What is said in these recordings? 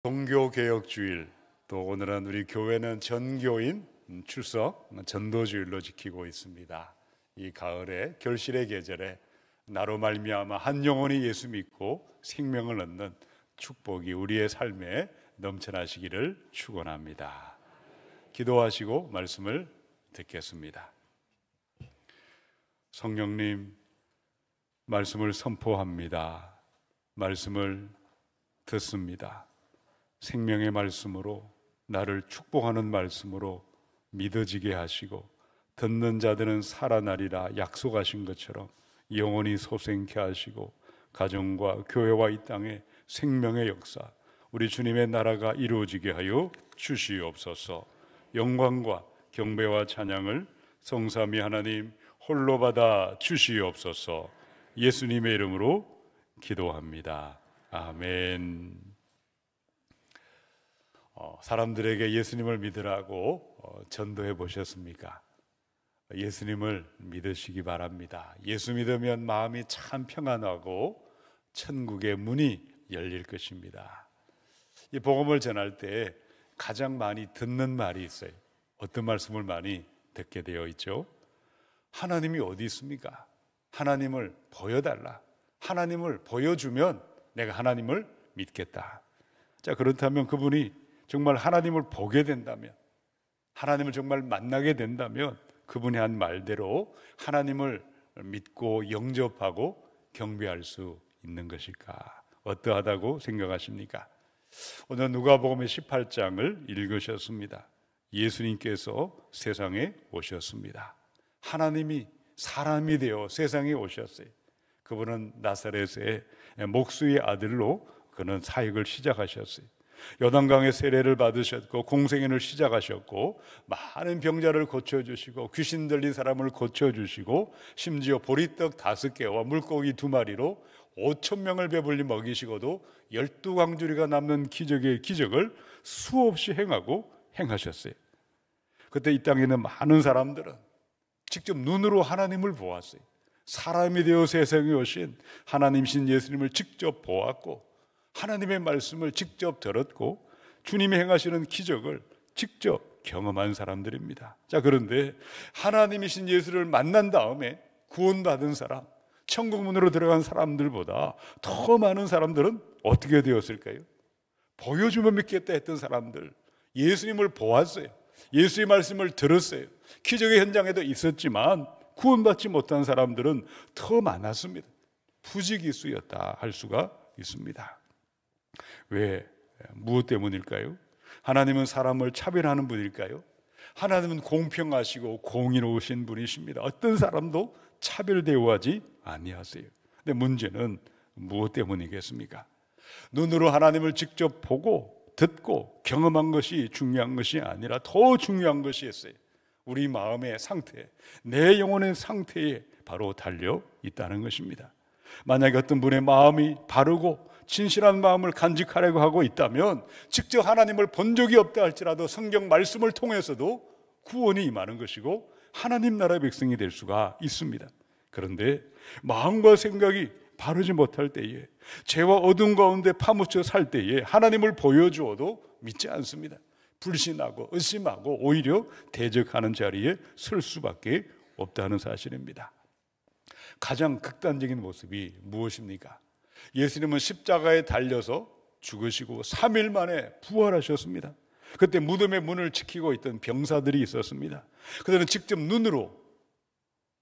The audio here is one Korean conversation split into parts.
종교개혁주일, 또 오늘은 우리 교회는 전교인 출석 전도주일로 지키고 있습니다. 이 가을에 결실의 계절에 나로 말미암아 한 영혼이 예수 믿고 생명을 얻는 축복이 우리의 삶에 넘쳐나시기를 축원합니다. 기도하시고 말씀을 듣겠습니다. 성령님, 말씀을 선포합니다. 말씀을 듣습니다. 생명의 말씀으로, 나를 축복하는 말씀으로 믿어지게 하시고, 듣는 자들은 살아나리라 약속하신 것처럼 영원히 소생케 하시고, 가정과 교회와 이 땅에 생명의 역사, 우리 주님의 나라가 이루어지게 하여 주시옵소서. 영광과 경배와 찬양을 성삼위 하나님 홀로 받아 주시옵소서. 예수님의 이름으로 기도합니다. 아멘. 사람들에게 예수님을 믿으라고 전도해 보셨습니까? 예수님을 믿으시기 바랍니다. 예수 믿으면 마음이 참 평안하고 천국의 문이 열릴 것입니다. 이 복음을 전할 때 가장 많이 듣는 말이 있어요. 어떤 말씀을 많이 듣게 되어 있죠? 하나님이 어디 있습니까? 하나님을 보여달라. 하나님을 보여주면 내가 하나님을 믿겠다. 자, 그렇다면 그분이 정말 하나님을 보게 된다면, 하나님을 정말 만나게 된다면 그분이 한 말대로 하나님을 믿고 영접하고 경배할 수 있는 것일까? 어떠하다고 생각하십니까? 오늘 누가복음 18장을 읽으셨습니다. 예수님께서 세상에 오셨습니다. 하나님이 사람이 되어 세상에 오셨어요. 그분은 나사렛의 목수의 아들로 그는 사역을 시작하셨어요. 요단강의 세례를 받으셨고 공생애를 시작하셨고, 많은 병자를 고쳐주시고 귀신 들린 사람을 고쳐주시고, 심지어 보리떡 5개와 물고기 2마리로 5,000명을 배불리 먹이시고도 12광주리가 남는 기적의 기적을 수없이 행하셨어요. 그때 이 땅에 있는 많은 사람들은 직접 눈으로 하나님을 보았어요. 사람이 되어 세상에 오신 하나님이신 예수님을 직접 보았고, 하나님의 말씀을 직접 들었고, 주님이 행하시는 기적을 직접 경험한 사람들입니다. 자, 그런데 하나님이신 예수를 만난 다음에 구원받은 사람, 천국 문으로 들어간 사람들보다 더 많은 사람들은 어떻게 되었을까요? 보여주면 믿겠다 했던 사람들, 예수님을 보았어요. 예수의 말씀을 들었어요. 기적의 현장에도 있었지만 구원받지 못한 사람들은 더 많았습니다. 부지기수였다 할 수가 있습니다. 왜? 무엇 때문일까요? 하나님은 사람을 차별하는 분일까요? 하나님은 공평하시고 공의로우신 분이십니다. 어떤 사람도 차별 대우하지 아니하세요. 근데 문제는 무엇 때문이겠습니까? 눈으로 하나님을 직접 보고 듣고 경험한 것이 중요한 것이 아니라 더 중요한 것이 있어요. 우리 마음의 상태, 내 영혼의 상태에 바로 달려 있다는 것입니다. 만약에 어떤 분의 마음이 바르고 진실한 마음을 간직하려고 하고 있다면 직접 하나님을 본 적이 없다 할지라도 성경 말씀을 통해서도 구원이 임하는 것이고 하나님 나라의 백성이 될 수가 있습니다. 그런데 마음과 생각이 바르지 못할 때에, 죄와 어둠 가운데 파묻혀 살 때에 하나님을 보여주어도 믿지 않습니다. 불신하고 의심하고 오히려 대적하는 자리에 설 수밖에 없다는 사실입니다. 가장 극단적인 모습이 무엇입니까? 예수님은 십자가에 달려서 죽으시고 3일 만에 부활하셨습니다. 그때 무덤의 문을 지키고 있던 병사들이 있었습니다. 그들은 직접 눈으로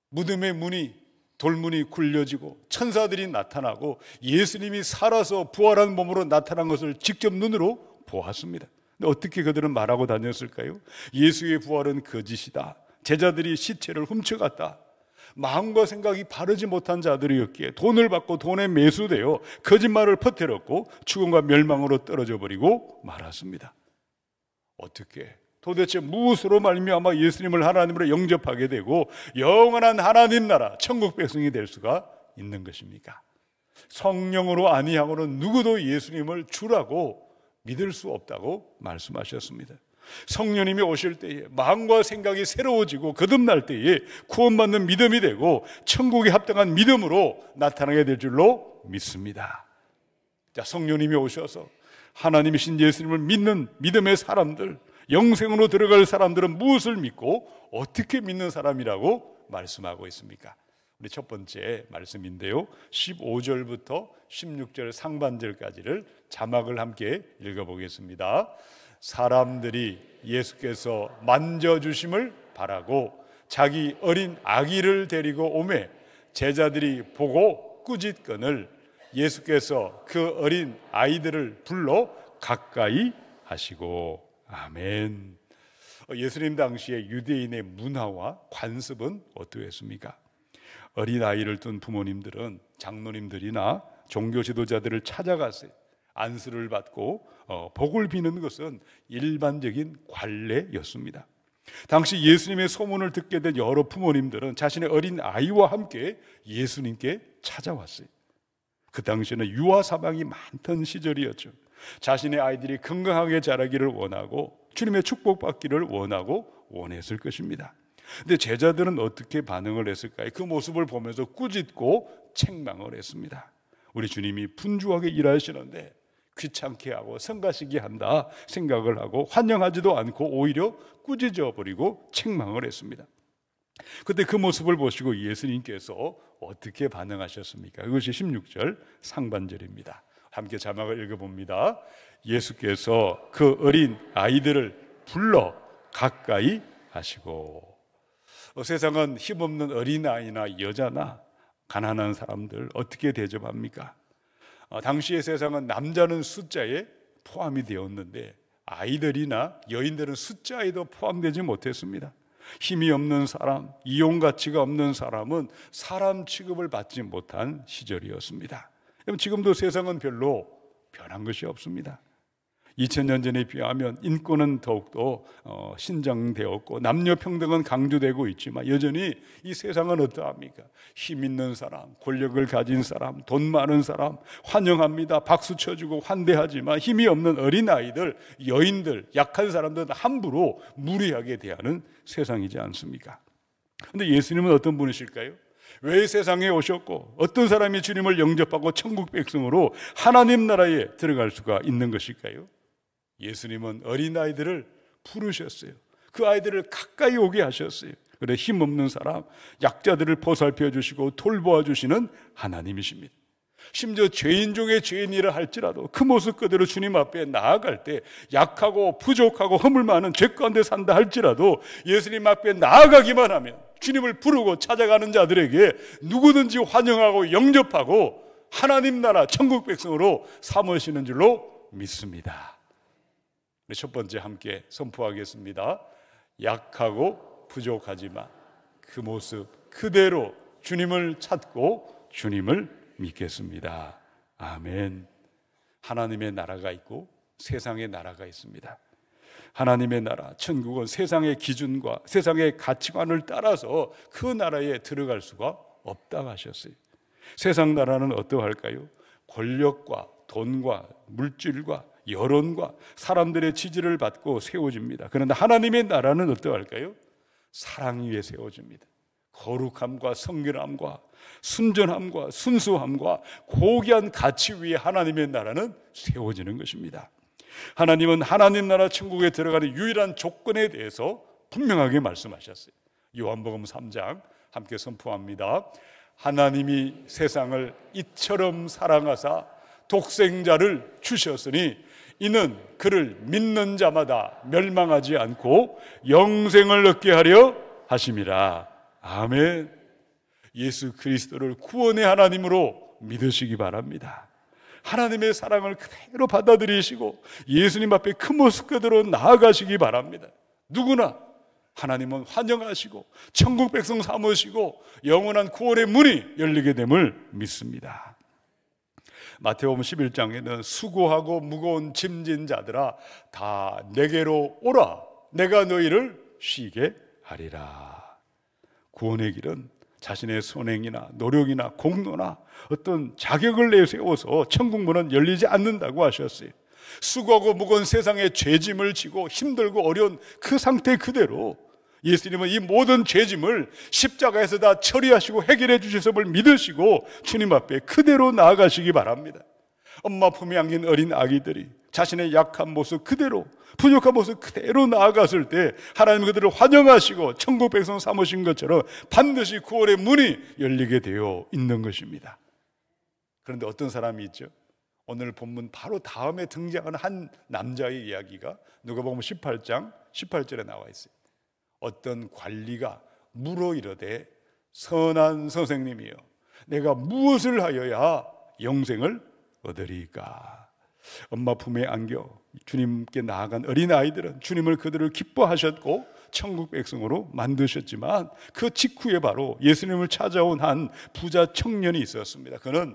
무덤의 문이, 돌문이 굴려지고 천사들이 나타나고 예수님이 살아서 부활한 몸으로 나타난 것을 직접 눈으로 보았습니다. 근데 어떻게 그들은 말하고 다녔을까요? 예수의 부활은 거짓이다. 제자들이 시체를 훔쳐갔다. 마음과 생각이 바르지 못한 자들이었기에 돈을 받고 돈에 매수되어 거짓말을 퍼뜨렸고 죽음과 멸망으로 떨어져 버리고 말았습니다. 어떻게, 도대체 무엇으로 말미암아 예수님을 하나님으로 영접하게 되고 영원한 하나님 나라 천국 백성이 될 수가 있는 것입니까? 성령으로 아니하고는 누구도 예수님을 주라고 믿을 수 없다고 말씀하셨습니다. 성령님이 오실 때에 마음과 생각이 새로워지고 거듭날 때에 구원받는 믿음이 되고 천국에 합당한 믿음으로 나타나게 될 줄로 믿습니다. 자, 성령님이 오셔서 하나님이신 예수님을 믿는 믿음의 사람들, 영생으로 들어갈 사람들은 무엇을 믿고 어떻게 믿는 사람이라고 말씀하고 있습니까? 우리 첫 번째 말씀인데요, 15절부터 16절 상반절까지를 자막을 함께 읽어보겠습니다. 사람들이 예수께서 만져주심을 바라고 자기 어린 아기를 데리고 오매 제자들이 보고 꾸짖거늘 예수께서 그 어린 아이들을 불러 가까이 하시고. 아멘. 예수님 당시에 유대인의 문화와 관습은 어떠했습니까? 어린 아이를 둔 부모님들은 장로님들이나 종교 지도자들을 찾아가서 안수를 받고 복을 비는 것은 일반적인 관례였습니다. 당시 예수님의 소문을 듣게 된 여러 부모님들은 자신의 어린 아이와 함께 예수님께 찾아왔어요. 그 당시에는 유아 사망이 많던 시절이었죠. 자신의 아이들이 건강하게 자라기를 원하고 주님의 축복받기를 원했을 것입니다. 근데 제자들은 어떻게 반응을 했을까요? 그 모습을 보면서 꾸짖고 책망을 했습니다. 우리 주님이 분주하게 일하시는데 귀찮게 하고 성가시게 한다 생각을 하고 환영하지도 않고 오히려 꾸짖어 버리고 책망을 했습니다. 그때 그 모습을 보시고 예수님께서 어떻게 반응하셨습니까? 이것이 16절 상반절입니다. 함께 자막을 읽어봅니다. 예수께서 그 어린 아이들을 불러 가까이 하시고. 세상은 힘없는 어린아이나 여자나 가난한 사람들 어떻게 대접합니까? 당시의 세상은 남자는 숫자에 포함이 되었는데 아이들이나 여인들은 숫자에도 포함되지 못했습니다. 힘이 없는 사람, 이용 가치가 없는 사람은 사람 취급을 받지 못한 시절이었습니다. 지금도 세상은 별로 변한 것이 없습니다. 2000년 전에 비하면 인권은 더욱더 신장되었고 남녀 평등은 강조되고 있지만 여전히 이 세상은 어떠합니까? 힘 있는 사람, 권력을 가진 사람, 돈 많은 사람 환영합니다. 박수 쳐주고 환대하지만 힘이 없는 어린아이들, 여인들, 약한 사람들은 함부로 무리하게 대하는 세상이지 않습니까? 그런데 예수님은 어떤 분이실까요? 왜 세상에 오셨고 어떤 사람이 주님을 영접하고 천국 백성으로 하나님 나라에 들어갈 수가 있는 것일까요? 예수님은 어린아이들을 부르셨어요. 그 아이들을 가까이 오게 하셨어요. 그래 힘없는 사람, 약자들을 보살펴 주시고 돌보아 주시는 하나님이십니다. 심지어 죄인 중에 죄인이라 할지라도 그 모습 그대로 주님 앞에 나아갈 때 약하고 부족하고 허물 많은 죄 가운데 산다 할지라도 예수님 앞에 나아가기만 하면 주님을 부르고 찾아가는 자들에게 누구든지 환영하고 영접하고 하나님 나라 천국 백성으로 삼으시는 줄로 믿습니다. 첫 번째 함께 선포하겠습니다. 약하고 부족하지만 그 모습 그대로 주님을 찾고 주님을 믿겠습니다. 아멘. 하나님의 나라가 있고 세상의 나라가 있습니다. 하나님의 나라, 천국은 세상의 기준과 세상의 가치관을 따라서 그 나라에 들어갈 수가 없다고 하셨어요. 세상 나라는 어떠할까요? 권력과 돈과 물질과 여론과 사람들의 지지를 받고 세워집니다. 그런데 하나님의 나라는 어떠할까요? 사랑 위에 세워집니다. 거룩함과 성결함과 순전함과 순수함과 고귀한 가치 위에 하나님의 나라는 세워지는 것입니다. 하나님은 하나님 나라 천국에 들어가는 유일한 조건에 대해서 분명하게 말씀하셨어요. 요한복음 3장 함께 선포합니다. 하나님이 세상을 이처럼 사랑하사 독생자를 주셨으니 이는 그를 믿는 자마다 멸망하지 않고 영생을 얻게 하려 하심이라. 아멘. 예수 그리스도를 구원의 하나님으로 믿으시기 바랍니다. 하나님의 사랑을 그대로 받아들이시고 예수님 앞에 그 모습 그대로 나아가시기 바랍니다. 누구나 하나님은 환영하시고 천국 백성 삼으시고 영원한 구원의 문이 열리게 됨을 믿습니다. 마태복음 11장에는 수고하고 무거운 짐진 자들아 다 내게로 오라 내가 너희를 쉬게 하리라. 구원의 길은 자신의 선행이나 노력이나 공로나 어떤 자격을 내세워서 천국 문은 열리지 않는다고 하셨어요. 수고하고 무거운 세상의 죄짐을 지고 힘들고 어려운 그 상태 그대로 예수님은 이 모든 죄짐을 십자가에서 다 처리하시고 해결해 주셨음을 믿으시고 주님 앞에 그대로 나아가시기 바랍니다. 엄마 품에 안긴 어린 아기들이 자신의 약한 모습 그대로, 부족한 모습 그대로 나아갔을 때 하나님 그들을 환영하시고 천국 백성 삼으신 것처럼 반드시 구원의 문이 열리게 되어 있는 것입니다. 그런데 어떤 사람이 있죠? 오늘 본문 바로 다음에 등장하는 한 남자의 이야기가 누가복음 18장 18절에 나와 있어요. 어떤 관리가 물어 이르되 선한 선생님이여 내가 무엇을 하여야 영생을 얻으리까? 엄마 품에 안겨 주님께 나아간 어린아이들은 주님을 그들을 기뻐하셨고 천국 백성으로 만드셨지만 그 직후에 바로 예수님을 찾아온 한 부자 청년이 있었습니다. 그는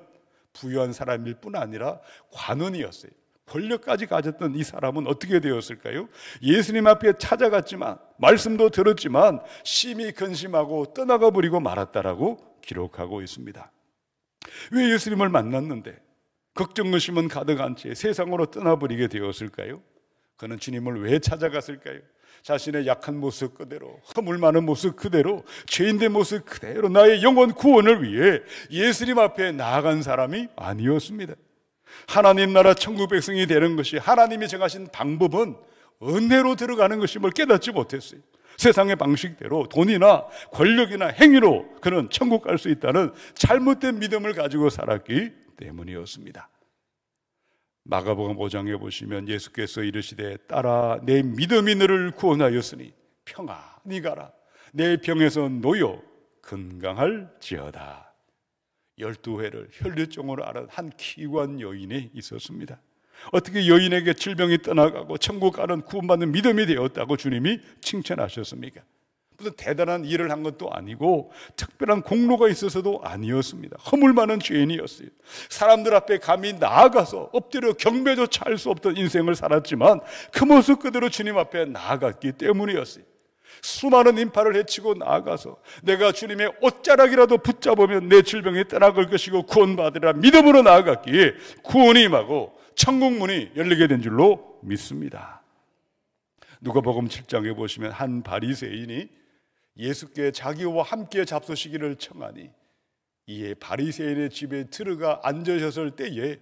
부유한 사람일 뿐 아니라 관원이었어요. 권력까지 가졌던 이 사람은 어떻게 되었을까요? 예수님 앞에 찾아갔지만 말씀도 들었지만 심히 근심하고 떠나가 버리고 말았다라고 기록하고 있습니다. 왜 예수님을 만났는데 걱정 의심은 가득한 채 세상으로 떠나버리게 되었을까요? 그는 주님을 왜 찾아갔을까요? 자신의 약한 모습 그대로, 허물 많은 모습 그대로, 죄인된 모습 그대로 나의 영혼 구원을 위해 예수님 앞에 나아간 사람이 아니었습니다. 하나님 나라 천국 백성이 되는 것이 하나님이 정하신 방법은 은혜로 들어가는 것임을 깨닫지 못했어요. 세상의 방식대로 돈이나 권력이나 행위로 그는 천국 갈 수 있다는 잘못된 믿음을 가지고 살았기 때문이었습니다. 마가복음 5장에 보시면 예수께서 이르시되 딸아 내 믿음이 너를 구원하였으니 평안히 가라 내 병에서 놓여 건강할지어다. 12회를 혈류증으로 앓은 한 기관 여인이 있었습니다. 어떻게 여인에게 질병이 떠나가고 천국 가는 구원받는 믿음이 되었다고 주님이 칭찬하셨습니까? 무슨 대단한 일을 한 것도 아니고 특별한 공로가 있어서도 아니었습니다. 허물 많은 죄인이었어요. 사람들 앞에 감히 나아가서 엎드려 경배조차 할 수 없던 인생을 살았지만 그 모습 그대로 주님 앞에 나아갔기 때문이었어요. 수많은 인파를 헤치고 나아가서 내가 주님의 옷자락이라도 붙잡으면 내 질병이 떠나갈 것이고 구원받으리라 믿음으로 나아갔기에 구원이 임하고 천국 문이 열리게 된 줄로 믿습니다. 누가복음 7장에 보시면 한 바리새인이 예수께 자기와 함께 잡수시기를 청하니 이에 바리새인의 집에 들어가 앉으셨을 때에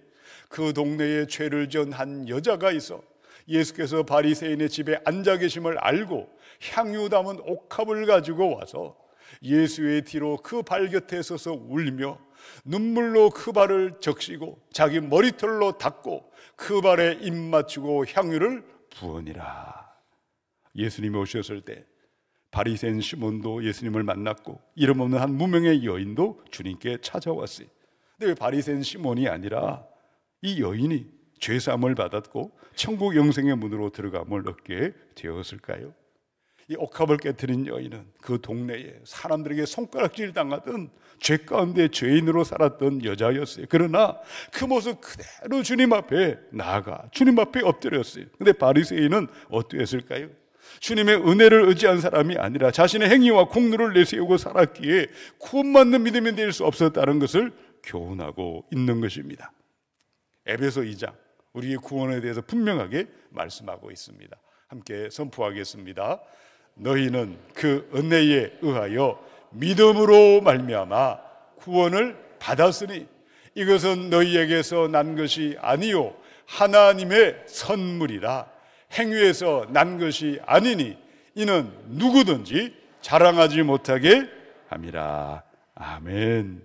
그 동네에 죄를 지은 한 여자가 있어 예수께서 바리새인의 집에 앉아 계심을 알고 향유 담은 옥합을 가지고 와서 예수의 뒤로 그 발 곁에 서서 울며 눈물로 그 발을 적시고 자기 머리털로 닦고 그 발에 입 맞추고 향유를 부으니라. 예수님이 오셨을 때 바리새인 시몬도 예수님을 만났고 이름 없는 한 무명의 여인도 주님께 찾아왔어요. 근데 왜 바리새인 시몬이 아니라 이 여인이 죄사함을 받았고 천국 영생의 문으로 들어감을 얻게 되었을까요? 이 옥합을 깨뜨린 여인은 그 동네에 사람들에게 손가락질 당하던 죄 가운데 죄인으로 살았던 여자였어요. 그러나 그 모습 그대로 주님 앞에 나아가 주님 앞에 엎드렸어요. 근데 바리새인은 어떠했을까요? 주님의 은혜를 의지한 사람이 아니라 자신의 행위와 공로를 내세우고 살았기에 구원받는 믿음이 될 수 없었다는 것을 교훈하고 있는 것입니다. 에베소 2장 우리의 구원에 대해서 분명하게 말씀하고 있습니다. 함께 선포하겠습니다. 너희는 그 은혜에 의하여 믿음으로 말미암아 구원을 받았으니 이것은 너희에게서 난 것이 아니요 하나님의 선물이라. 행위에서 난 것이 아니니 이는 누구든지 자랑하지 못하게 함이라. 아멘.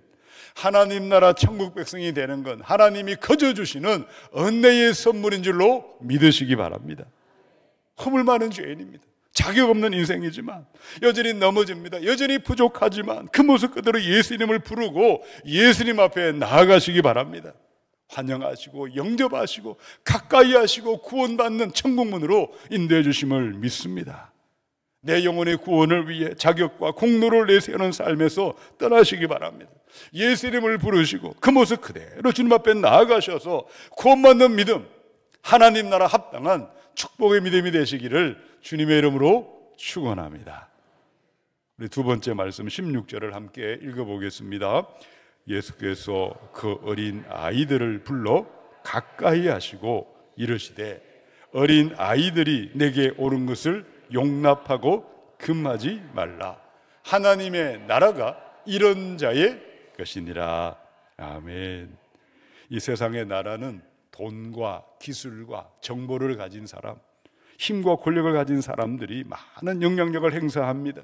하나님 나라 천국 백성이 되는 건 하나님이 거저 주시는 은혜의 선물인 줄로 믿으시기 바랍니다. 허물 많은 죄인입니다. 자격 없는 인생이지만 여전히 넘어집니다. 여전히 부족하지만 그 모습 그대로 예수님을 부르고 예수님 앞에 나아가시기 바랍니다. 환영하시고 영접하시고 가까이 하시고 구원받는 천국문으로 인도해 주심을 믿습니다. 내 영혼의 구원을 위해 자격과 공로를 내세우는 삶에서 떠나시기 바랍니다. 예수님을 부르시고 그 모습 그대로 주님 앞에 나아가셔서 구원받는 믿음, 하나님 나라 합당한 축복의 믿음이 되시기를 주님의 이름으로 축원합니다. 우리 두 번째 말씀 16절을 함께 읽어보겠습니다. 예수께서 그 어린 아이들을 불러 가까이 하시고 이르시되 어린 아이들이 내게 오는 것을 용납하고 금하지 말라. 하나님의 나라가 이런 자의 것이니라. 아멘. 이 세상의 나라는 돈과 기술과 정보를 가진 사람, 힘과 권력을 가진 사람들이 많은 영향력을 행사합니다.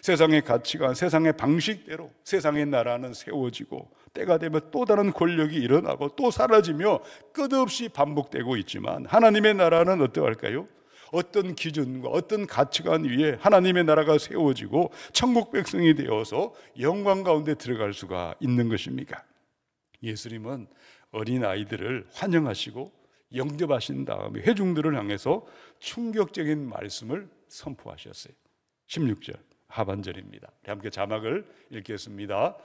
세상의 가치관, 세상의 방식대로 세상의 나라는 세워지고 때가 되면 또 다른 권력이 일어나고 또 사라지며 끝없이 반복되고 있지만, 하나님의 나라는 어떠할까요? 어떤 기준과 어떤 가치관 위에 하나님의 나라가 세워지고 천국 백성이 되어서 영광 가운데 들어갈 수가 있는 것입니까? 예수님은 어린아이들을 환영하시고 영접하신 다음에 회중들을 향해서 충격적인 말씀을 선포하셨어요. 16절 하반절입니다. 함께 자막을 읽겠습니다.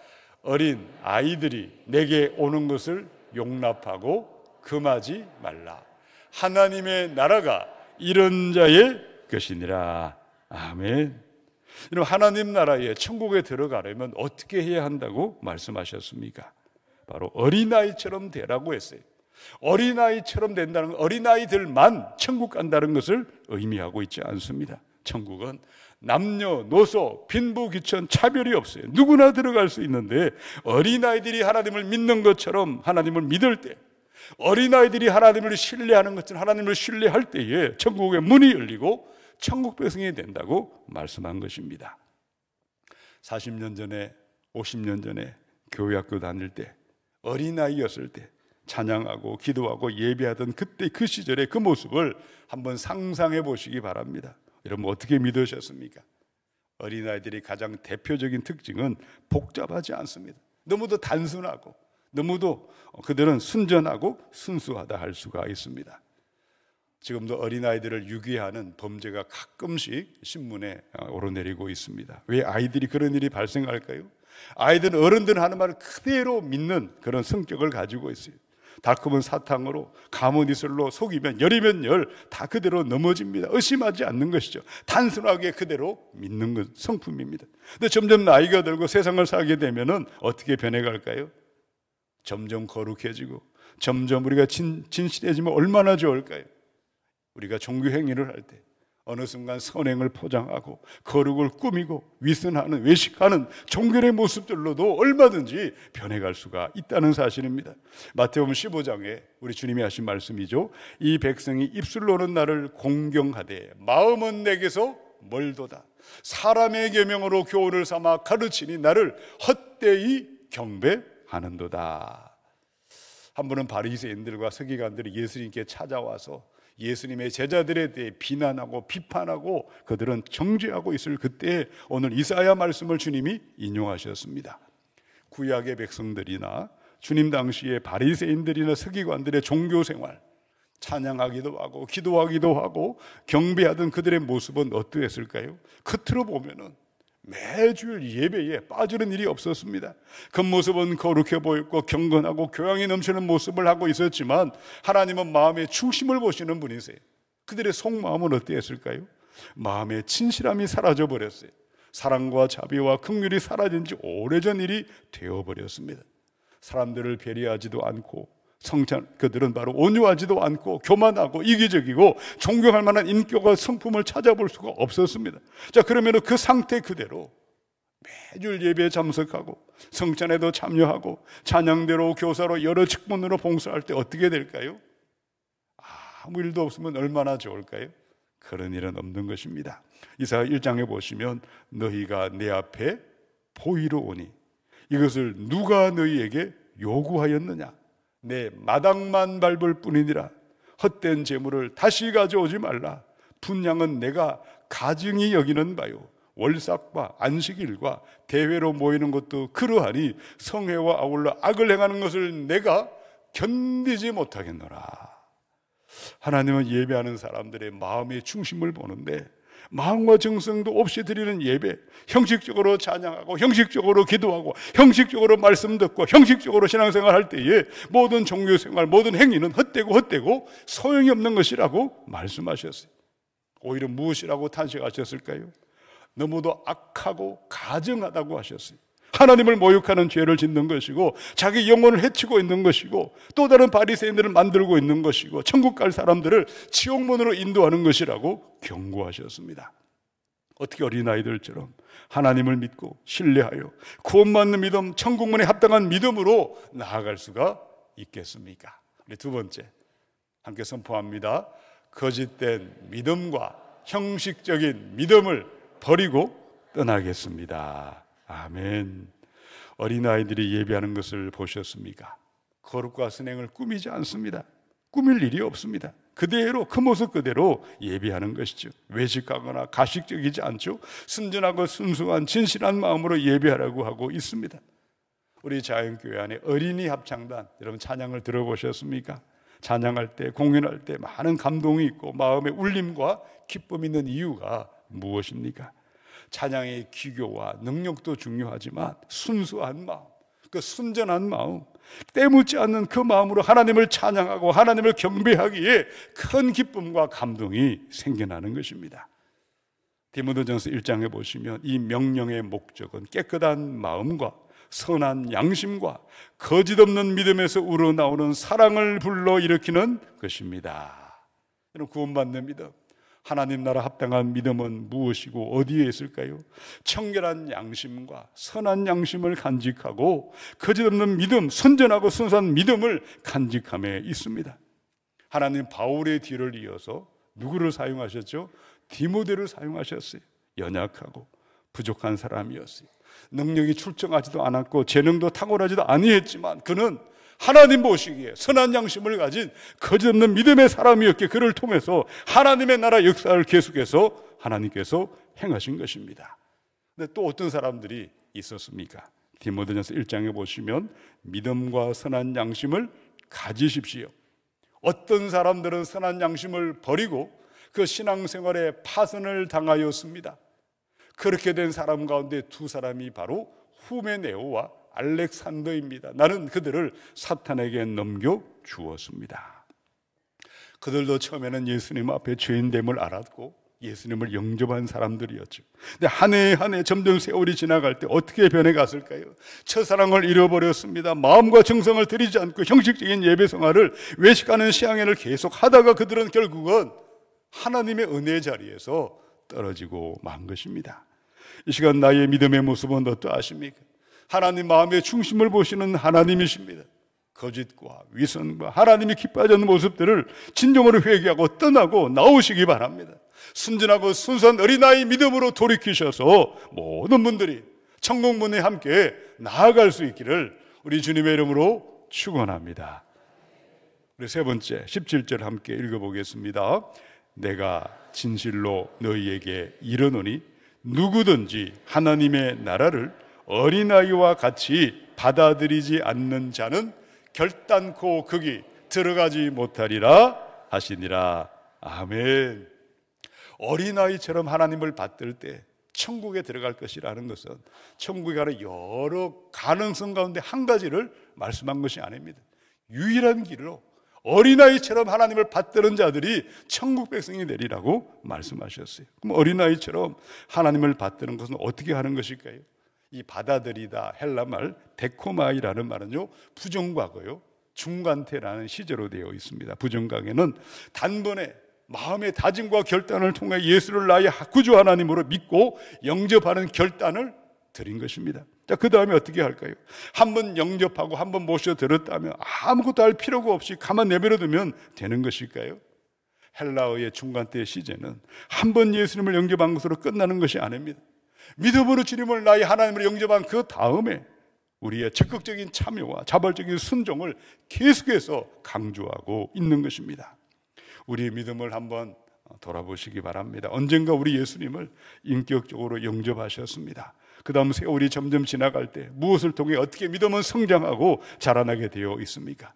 어린 아이들이 내게 오는 것을 용납하고 금하지 말라. 하나님의 나라가 이런 자의 것이니라. 아멘. 여러분, 하나님 나라에 천국에 들어가려면 어떻게 해야 한다고 말씀하셨습니까? 바로 어린아이처럼 되라고 했어요. 어린아이처럼 된다는 건 어린아이들만 천국 간다는 것을 의미하고 있지 않습니다. 천국은 남녀노소 빈부귀천 차별이 없어요. 누구나 들어갈 수 있는데, 어린아이들이 하나님을 믿는 것처럼 하나님을 믿을 때, 어린아이들이 하나님을 신뢰하는 것처럼 하나님을 신뢰할 때에 천국의 문이 열리고 천국 백성이 된다고 말씀한 것입니다. 40년 전에 50년 전에 교회학교 다닐 때, 어린아이였을 때 찬양하고 기도하고 예배하던 그때 그 시절의 그 모습을 한번 상상해 보시기 바랍니다. 여러분, 어떻게 믿으셨습니까? 어린아이들이 가장 대표적인 특징은 복잡하지 않습니다. 너무도 단순하고 너무도 그들은 순전하고 순수하다 할 수가 있습니다. 지금도 어린아이들을 유기하는 범죄가 가끔씩 신문에 오르내리고 있습니다. 왜 아이들이 그런 일이 발생할까요? 아이들은 어른들 하는 말을 그대로 믿는 그런 성격을 가지고 있어요. 달콤한 사탕으로, 감은 이슬로 속이면 열이면 열, 다 그대로 넘어집니다. 의심하지 않는 것이죠. 단순하게 그대로 믿는 것, 성품입니다. 근데 점점 나이가 들고 세상을 살게 되면은 어떻게 변해갈까요? 점점 거룩해지고 점점 우리가 진실해지면 얼마나 좋을까요? 우리가 종교 행위를 할 때 어느 순간 선행을 포장하고 거룩을 꾸미고 위선하는, 외식하는 종교의 모습들로도 얼마든지 변해갈 수가 있다는 사실입니다. 마태복음 15장에 우리 주님이 하신 말씀이죠. 이 백성이 입술로는 나를 공경하되 마음은 내게서 멀도다. 사람의 계명으로 교훈을 삼아 가르치니 나를 헛되이 경배하는도다. 한 분은 바리새인들과 서기관들이 예수님께 찾아와서 예수님의 제자들에 대해 비난하고 비판하고 그들은 정죄하고 있을 그때 오늘 이사야 말씀을 주님이 인용하셨습니다. 구약의 백성들이나 주님 당시의 바리새인들이나 서기관들의 종교생활, 찬양하기도 하고 기도하기도 하고 경배하던 그들의 모습은 어떠했을까요? 겉으로 보면은 매주일 예배에 빠지는 일이 없었습니다. 겉모습은 거룩해 보였고 경건하고 교양이 넘치는 모습을 하고 있었지만 하나님은 마음의 중심을 보시는 분이세요. 그들의 속마음은 어땠을까요? 마음의 진실함이 사라져 버렸어요. 사랑과 자비와 긍휼이 사라진 지 오래전 일이 되어버렸습니다. 사람들을 배려하지도 않고 그들은 바로 온유하지도 않고 교만하고 이기적이고 존경할 만한 인격과 성품을 찾아볼 수가 없었습니다. 자, 그러면 그 상태 그대로 매주 예배에 참석하고 성찬에도 참여하고 찬양대로 교사로 여러 직분으로 봉사할 때 어떻게 될까요? 아무 일도 없으면 얼마나 좋을까요? 그런 일은 없는 것입니다. 이사야 1장에 보시면 너희가 내 앞에 보이러 오니 이것을 누가 너희에게 요구하였느냐? 내 마당만 밟을 뿐이니라. 헛된 재물을 다시 가져오지 말라. 분향은 내가 가증히 여기는 바요. 월삭과 안식일과 대회로 모이는 것도 그러하니 성회와 아울러 악을 행하는 것을 내가 견디지 못하겠노라. 하나님은 예배하는 사람들의 마음의 중심을 보는데 마음과 정성도 없이 드리는 예배, 형식적으로 찬양하고 형식적으로 기도하고 형식적으로 말씀 듣고 형식적으로 신앙생활 할 때에 모든 종교생활, 모든 행위는 헛되고 소용이 없는 것이라고 말씀하셨어요. 오히려 무엇이라고 탄식하셨을까요? 너무도 악하고 가증하다고 하셨어요. 하나님을 모욕하는 죄를 짓는 것이고 자기 영혼을 해치고 있는 것이고 또 다른 바리새인들을 만들고 있는 것이고 천국 갈 사람들을 지옥문으로 인도하는 것이라고 경고하셨습니다. 어떻게 어린아이들처럼 하나님을 믿고 신뢰하여 구원받는 믿음, 천국문에 합당한 믿음으로 나아갈 수가 있겠습니까? 두 번째, 함께 선포합니다. 거짓된 믿음과 형식적인 믿음을 버리고 떠나겠습니다. 아멘. 어린아이들이 예배하는 것을 보셨습니까? 거룩과 선행을 꾸미지 않습니다. 꾸밀 일이 없습니다. 그대로 그 모습 그대로 예배하는 것이죠. 외식하거나 가식적이지 않죠. 순전하고 순수한 진실한 마음으로 예배하라고 하고 있습니다. 우리 자연교회 안에 어린이 합창단, 여러분 찬양을 들어보셨습니까? 찬양할 때, 공연할 때 많은 감동이 있고 마음의 울림과 기쁨이 있는 이유가 무엇입니까? 찬양의 기교와 능력도 중요하지만 순수한 마음, 그 순전한 마음, 때묻지 않는 그 마음으로 하나님을 찬양하고 하나님을 경배하기에 큰 기쁨과 감동이 생겨나는 것입니다. 디모데전서 1장에 보시면 이 명령의 목적은 깨끗한 마음과 선한 양심과 거짓 없는 믿음에서 우러나오는 사랑을 불러일으키는 것입니다. 여러분, 구원받는 믿음, 하나님 나라 합당한 믿음은 무엇이고 어디에 있을까요? 청결한 양심과 선한 양심을 간직하고 거짓 없는 믿음, 선전하고 순수한 믿음을 간직함에 있습니다. 하나님 바울의 뒤를 이어서 누구를 사용하셨죠? 디모데를 사용하셨어요. 연약하고 부족한 사람이었어요. 능력이 출중하지도 않았고 재능도 탁월하지도 아니했지만 그는 하나님 보시기에 선한 양심을 가진 거짓없는 믿음의 사람이었기에 그를 통해서 하나님의 나라 역사를 계속해서 하나님께서 행하신 것입니다. 근데 또 어떤 사람들이 있었습니까? 디모데전서 1장에 보시면 믿음과 선한 양심을 가지십시오. 어떤 사람들은 선한 양심을 버리고 그 신앙생활에 파선을 당하였습니다. 그렇게 된 사람 가운데 두 사람이 바로 후메네오와 알렉산더입니다. 나는 그들을 사탄에게 넘겨주었습니다. 그들도 처음에는 예수님 앞에 죄인됨을 알았고 예수님을 영접한 사람들이었죠. 근데 한 해 한 해 점점 세월이 지나갈 때 어떻게 변해갔을까요? 첫사랑을 잃어버렸습니다. 마음과 정성을 들이지 않고 형식적인 예배 생활을 외식하는 시행을 계속 하다가 그들은 결국은 하나님의 은혜 자리에서 떨어지고 만 것입니다. 이 시간 나의 믿음의 모습은 어떠하십니까? 하나님 마음의 중심을 보시는 하나님이십니다. 거짓과 위선과 하나님이 기뻐하지 않는 모습들을 진정으로 회개하고 떠나고 나오시기 바랍니다. 순전하고 순수한 어린아이 믿음으로 돌이키셔서 모든 분들이 천국문에 함께 나아갈 수 있기를 우리 주님의 이름으로 축원합니다. 우리 세 번째 17절 함께 읽어보겠습니다. 내가 진실로 너희에게 이르노니 누구든지 하나님의 나라를 어린아이와 같이 받아들이지 않는 자는 결단코 거기 들어가지 못하리라 하시니라. 아멘. 어린아이처럼 하나님을 받들 때 천국에 들어갈 것이라는 것은 천국에 가는 여러 가능성 가운데 한 가지를 말씀한 것이 아닙니다. 유일한 길로 어린아이처럼 하나님을 받드는 자들이 천국 백성이 되리라고 말씀하셨어요. 그럼 어린아이처럼 하나님을 받드는 것은 어떻게 하는 것일까요? 이 받아들이다 헬라말 데코마이라는 말은요 부정과거요 중간태라는 시제로 되어 있습니다. 부정강에는 단번에 마음의 다짐과 결단을 통해 예수를 나의 구주 하나님으로 믿고 영접하는 결단을 드린 것입니다. 자, 그 다음에 어떻게 할까요? 한번 영접하고 한번 모셔들었다면 아무것도 할 필요가 없이 가만 내버려두면 되는 것일까요? 헬라어의 중간때 시제는 한번 예수님을 영접한 것으로 끝나는 것이 아닙니다. 믿음으로 주님을 나의 하나님으로 영접한 그 다음에 우리의 적극적인 참여와 자발적인 순종을 계속해서 강조하고 있는 것입니다. 우리의 믿음을 한번 돌아보시기 바랍니다. 언젠가 우리 예수님을 인격적으로 영접하셨습니다. 그 다음 세월이 점점 지나갈 때 무엇을 통해 어떻게 믿음은 성장하고 자라나게 되어 있습니까?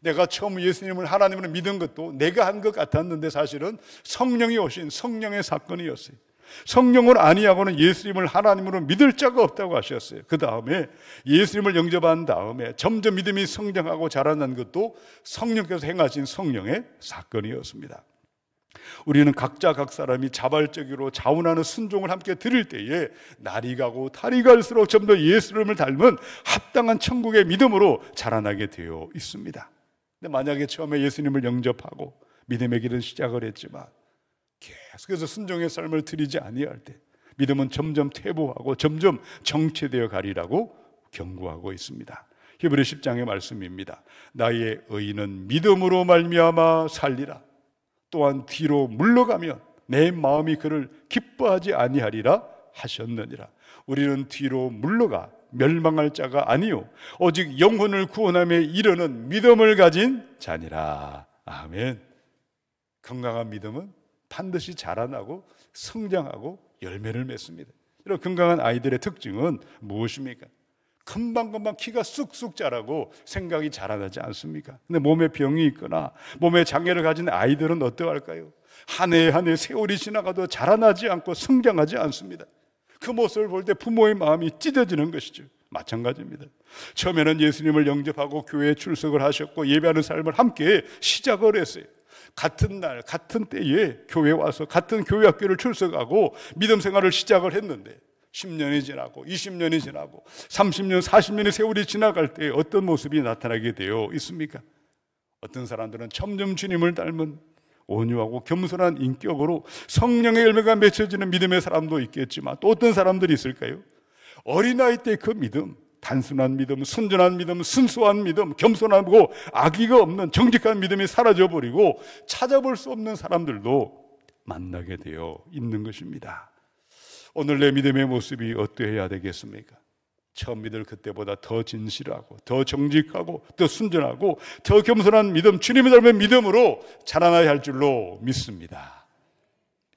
내가 처음 예수님을 하나님으로 믿은 것도 내가 한 것 같았는데 사실은 성령이 오신 성령의 사건이었어요. 성령을 아니하고는 예수님을 하나님으로 믿을 자가 없다고 하셨어요. 그 다음에 예수님을 영접한 다음에 점점 믿음이 성장하고 자라난 것도 성령께서 행하신 성령의 사건이었습니다. 우리는 각자 각 사람이 자발적으로 자원하는 순종을 함께 드릴 때에 날이 가고 달이 갈수록 좀 더 예수님을 닮은 합당한 천국의 믿음으로 자라나게 되어 있습니다. 근데 만약에 처음에 예수님을 영접하고 믿음의 길은 시작을 했지만 계속해서 순종의 삶을 드리지 아니할 때 믿음은 점점 퇴보하고 점점 정체되어 가리라고 경고하고 있습니다. 히브리 10장의 말씀입니다. 나의 의인은 믿음으로 말미암아 살리라. 또한 뒤로 물러가면 내 마음이 그를 기뻐하지 아니하리라 하셨느니라. 우리는 뒤로 물러가 멸망할 자가 아니요 오직 영혼을 구원함에 이르는 믿음을 가진 자니라. 아멘. 건강한 믿음은 반드시 자라나고 성장하고 열매를 맺습니다. 이런 건강한 아이들의 특징은 무엇입니까? 금방금방 키가 쑥쑥 자라고 생각이 자라나지 않습니까? 근데 몸에 병이 있거나 몸에 장애를 가진 아이들은 어떠할까요? 한 해 한 해 세월이 지나가도 자라나지 않고 성장하지 않습니다. 그 모습을 볼 때 부모의 마음이 찢어지는 것이죠. 마찬가지입니다. 처음에는 예수님을 영접하고 교회에 출석을 하셨고 예배하는 삶을 함께 시작을 했어요. 같은 날 같은 때에 교회에 와서 같은 교회 학교를 출석하고 믿음 생활을 시작을 했는데 10년이 지나고 20년이 지나고 30년 40년의 세월이 지나갈 때 어떤 모습이 나타나게 되어 있습니까? 어떤 사람들은 점점 주님을 닮은 온유하고 겸손한 인격으로 성령의 열매가 맺혀지는 믿음의 사람도 있겠지만 또 어떤 사람들이 있을까요? 어린아이 때 그 믿음, 단순한 믿음, 순전한 믿음, 순수한 믿음, 겸손하고 악의가 없는 정직한 믿음이 사라져버리고 찾아볼 수 없는 사람들도 만나게 되어 있는 것입니다. 오늘 내 믿음의 모습이 어떠해야 되겠습니까? 처음 믿을 그때보다 더 진실하고 더 정직하고 더 순전하고 더 겸손한 믿음, 주님의 닮은 믿음으로 자라나야 할 줄로 믿습니다.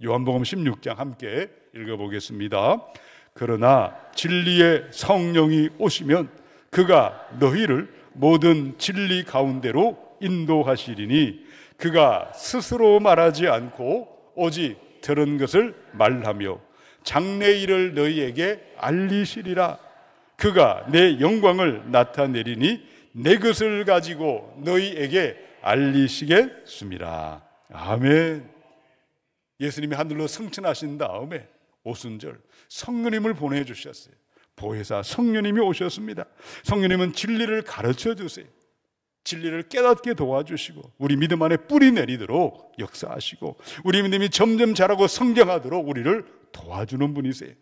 요한복음 16장 함께 읽어보겠습니다. 그러나 진리의 성령이 오시면 그가 너희를 모든 진리 가운데로 인도하시리니 그가 스스로 말하지 않고 오직 들은 것을 말하며 장래 일을 너희에게 알리시리라. 그가 내 영광을 나타내리니 내 것을 가지고 너희에게 알리시겠습니다. 아멘. 예수님이 하늘로 승천하신 다음에 오순절 성령님을 보내주셨어요. 보혜사 성령님이 오셨습니다. 성령님은 진리를 가르쳐 주세요. 진리를 깨닫게 도와주시고 우리 믿음 안에 뿌리 내리도록 역사하시고 우리 믿음이 점점 자라고 성장하도록 우리를 도와주는 분이세요.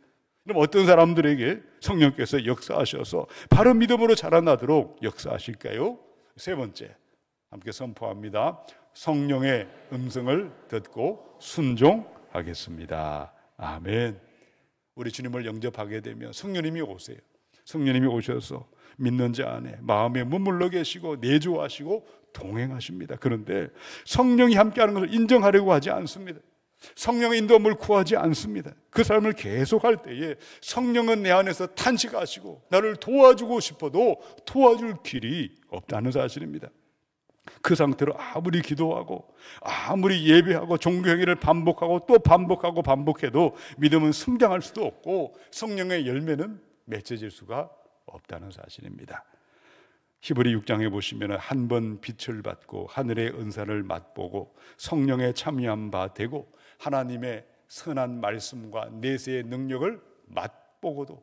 그럼 어떤 사람들에게 성령께서 역사하셔서 바른 믿음으로 자라나도록 역사하실까요? 세 번째, 함께 선포합니다. 성령의 음성을 듣고 순종하겠습니다. 아멘. 우리 주님을 영접하게 되면 성령님이 오세요. 성령님이 오셔서 믿는 자 안에 마음에 머물러 계시고 내주하시고 동행하십니다. 그런데 성령이 함께하는 것을 인정하려고 하지 않습니다. 성령의 인도함을 구하지 않습니다. 그 삶을 계속할 때에 성령은 내 안에서 탄식하시고 나를 도와주고 싶어도 도와줄 길이 없다는 사실입니다. 그 상태로 아무리 기도하고 아무리 예배하고 종교행위를 반복하고 또 반복하고 반복해도 믿음은 성장할 수도 없고 성령의 열매는 맺혀질 수가 없다는 사실입니다. 히브리 6장에 보시면 한 번 빛을 받고 하늘의 은사를 맛보고 성령에 참여한 바 되고 하나님의 선한 말씀과 내세의 능력을 맛보고도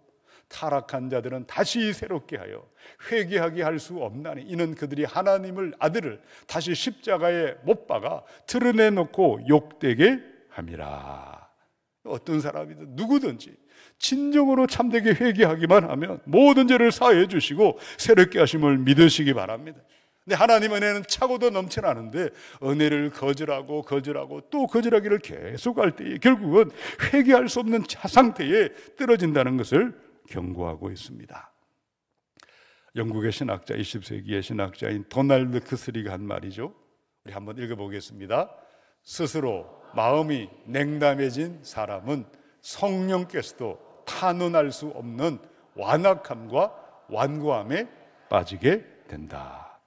타락한 자들은 다시 새롭게 하여 회개하게 할 수 없나니 이는 그들이 하나님을 아들을 다시 십자가에 못 박아 드러내놓고 욕되게 함이라. 어떤 사람이든 누구든지 진정으로 참되게 회개하기만 하면 모든 죄를 사해 주시고 새롭게 하심을 믿으시기 바랍니다. 근데 하나님 은혜는 차고도 넘쳐나는데 은혜를 거절하고 또 거절하기를 계속할 때에 결국은 회개할 수 없는 상태에 떨어진다는 것을 경고하고 있습니다. 영국의 신학자 20세기의 신학자인 도널드 크스리가 한 말이죠. 우리 한번 읽어보겠습니다. 스스로 마음이 냉담해진 사람은 성령께서도 탄원할 수 없는 완악함과 완고함에 빠지게 된다.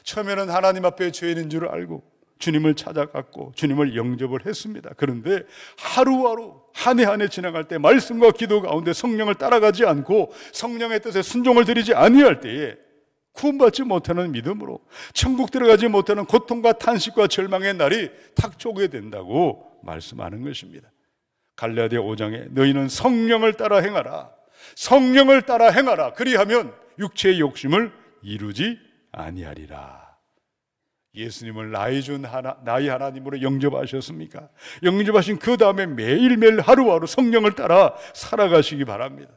처음에는 하나님 앞에 죄인인 줄 알고 주님을 찾아갔고 주님을 영접을 했습니다. 그런데 하루하루 한 해 한 해 지나갈 때 말씀과 기도 가운데 성령을 따라가지 않고 성령의 뜻에 순종을 드리지 아니할 때에 구원받지 못하는 믿음으로 천국 들어가지 못하는 고통과 탄식과 절망의 날이 닥쳐오게 된다고 말씀하는 것입니다. 갈라디아 5장에 너희는 성령을 따라 행하라. 성령을 따라 행하라. 그리하면 육체의 욕심을 이루지 아니하리라. 예수님을 나의 주 나의 하나님으로 영접하셨습니까? 영접하신 그 다음에 매일매일 하루하루 성령을 따라 살아가시기 바랍니다.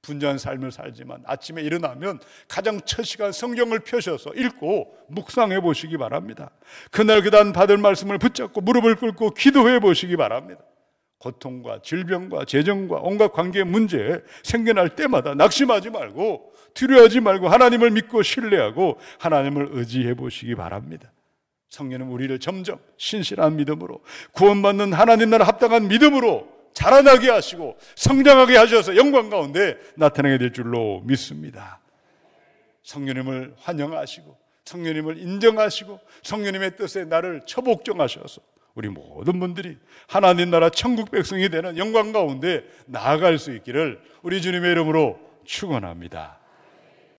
분주한 삶을 살지만 아침에 일어나면 가장 첫 시간 성경을 펴셔서 읽고 묵상해 보시기 바랍니다. 그날 그단 받을 말씀을 붙잡고 무릎을 꿇고 기도해 보시기 바랍니다. 고통과 질병과 재정과 온갖 관계 문제 생겨날 때마다 낙심하지 말고 두려워하지 말고 하나님을 믿고 신뢰하고 하나님을 의지해 보시기 바랍니다. 성령은 우리를 점점 신실한 믿음으로 구원받는 하나님 나라 합당한 믿음으로 자라나게 하시고 성장하게 하셔서 영광 가운데 나타나게 될 줄로 믿습니다. 성령님을 환영하시고 성령님을 인정하시고 성령님의 뜻에 나를 처복종하셔서 우리 모든 분들이 하나님 나라 천국 백성이 되는 영광 가운데 나아갈 수 있기를 우리 주님의 이름으로 축원합니다.